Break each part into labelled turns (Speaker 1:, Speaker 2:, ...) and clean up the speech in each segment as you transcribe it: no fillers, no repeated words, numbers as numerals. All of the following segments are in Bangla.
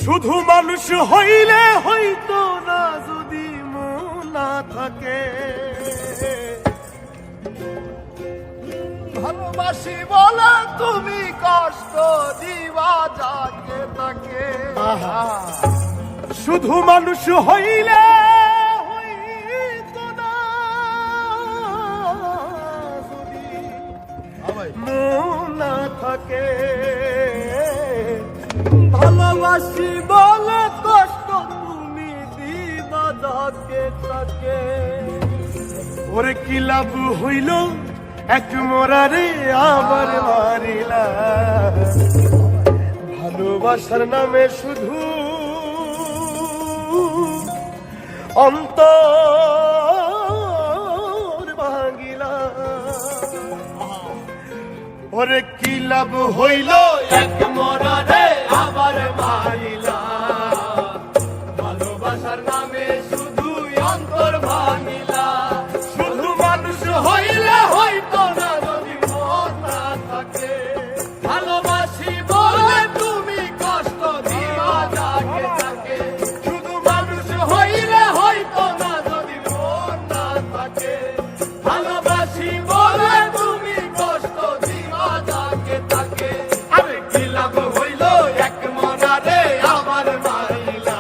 Speaker 1: শুধু মানুষ হইলে হইতো না যদি মন না থাকে।
Speaker 2: ভালোবাসি বলে তুমি কষ্ট দিবা যাকে তাকে।
Speaker 1: শুধু মানুষ হইলে হইতো না যদি মন না থাকে।
Speaker 2: ভালোবাসি বলে কষ্ট তুমি দিবা যাকে তাকে।
Speaker 1: ওরে কি লাভ হইল এক মরারে আবার মারিলা। ভালোবাসার নামে শুধু অন্তর ভাঙিলা। ওরে কি লাভ হইল এক মরারে আবার মারিলা। ভালোবাসার নামে শুধু অন্তর ভাঙিলা। শুধু মানুষ হইলে হইতো না যদি মন না থাকে। ভালোবাসি বলে তুমি কষ্ট দিবা যাকে তাকে। শুধু মানুষ হইলে হইতো না যদি মন না থাকে। ভালোবাসি বলে তুমি কষ্ট দিবা যাকে তাকে। আরে কি লাভ হইল এক মনারে আবার মারিলা।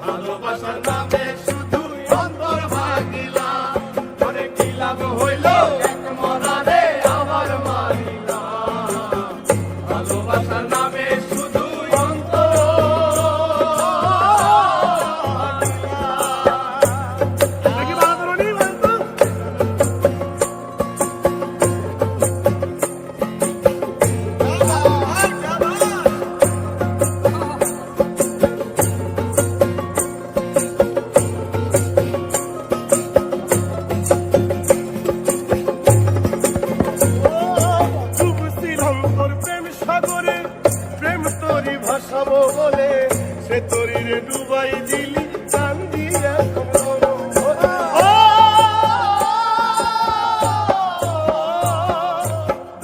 Speaker 1: ভালোবাসার নামে শুধু অন্তর ভাঙিলা। আরে কি লাভ হইল এক মনারে আবার মারিলা। ভালোবাসার নামে শুধু অন্তর ভাসাবো বলে সে তরিরে ডুবাই দিলি কান্দি।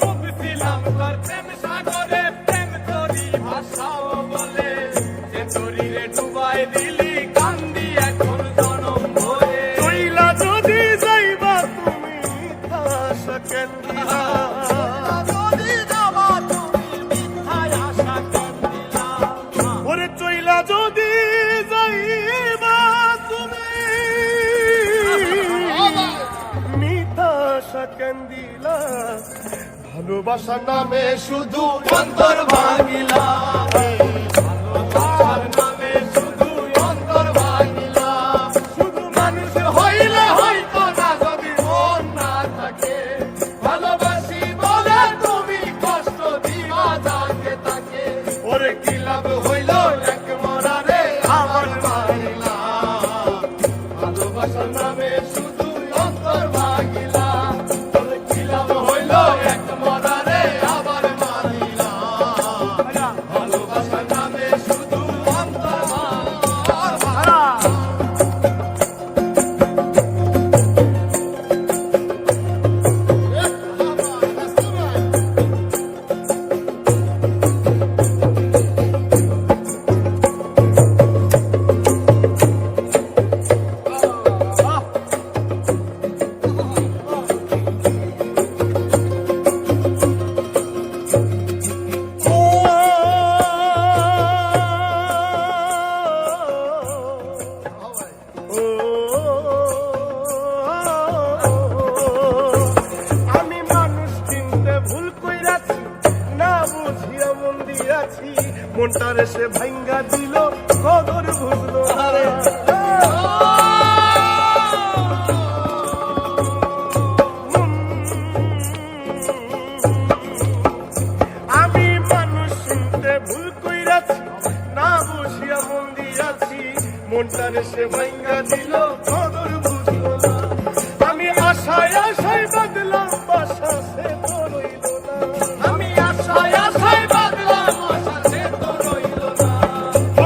Speaker 1: ডুবছিলাম তোর প্রেম সাগরে প্রেম তরি ভাসাবো বলে সে তরিরে ডুবাই দিলি কান্দি এখন জনম ভরে। কইলা যদি যাইবা তুমি আশা কেন দিলা। যদি যাবা তুমি মিথ্যায় আশা কেন দিলা। ওরে চইলা যদি যাইবা তুমি মিথ্যা আশা কেন দিলা। ভালোবাসার নামে শুধু অন্তর ভাঙিলা। ভালোবাসার নামে শুধু অন্তর ভাঙিলা। শুধু মানুষ হইলে হইতো না যদি মন না থাকে। ভালোবাসি বলে তুমি কষ্ট দিবা যাকে তাকে। ওরে কি লাভ হইল এক মরারে আবার মারিলা। ভালোবাসার নামে শুধু অন্তর ভাঙিলা। ওরে কি লাভ হইল এক মরারে আবার মারিলা। ভালোবাসার নামে শুধু অন্তর ভাঙিলা। আমি মানুষ চিনতে ভুল কইরাছি না বুঝিয়া মন দিয়াছি। মনটারে সে ভাঙ্গা দিল কদর বুঝলো না। আমি মানুষ চিনতে ভুল কইরাছি না বুঝিয়া মন দিয়াছি। মনটারে সে ভাঙ্গা দিল কদর বুঝলো না। আমি আশায় আশায় বাদলাম বাসা সে তো রইল না। আমি আশায় আশায় বাদলাম বাসা সে তো রইল না।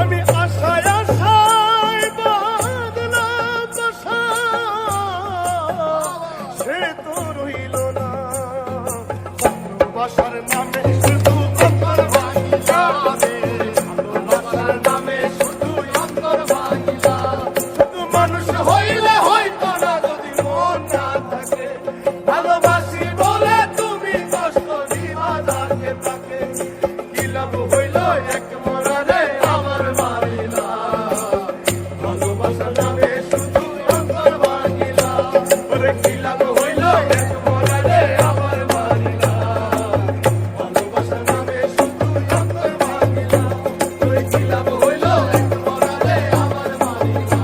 Speaker 1: আমি আশায় আশায় বাদলাম বাসা সে তো রইল না। ভালোবাসার নামে শুধু অন্তর ভাঙিলা। হইল এক মরারে আমার মারিলা ভালোবাসার নামে শুধু অন্তর ভাঙিলা ওরে কি লাভ হইল এক মরারে আমার মারিলা ভালোবাসার নামে শুধু অন্তর ভাঙিলা ওরে কি লাভ হইল এক মরারে আমার মারিলা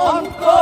Speaker 2: অন্তর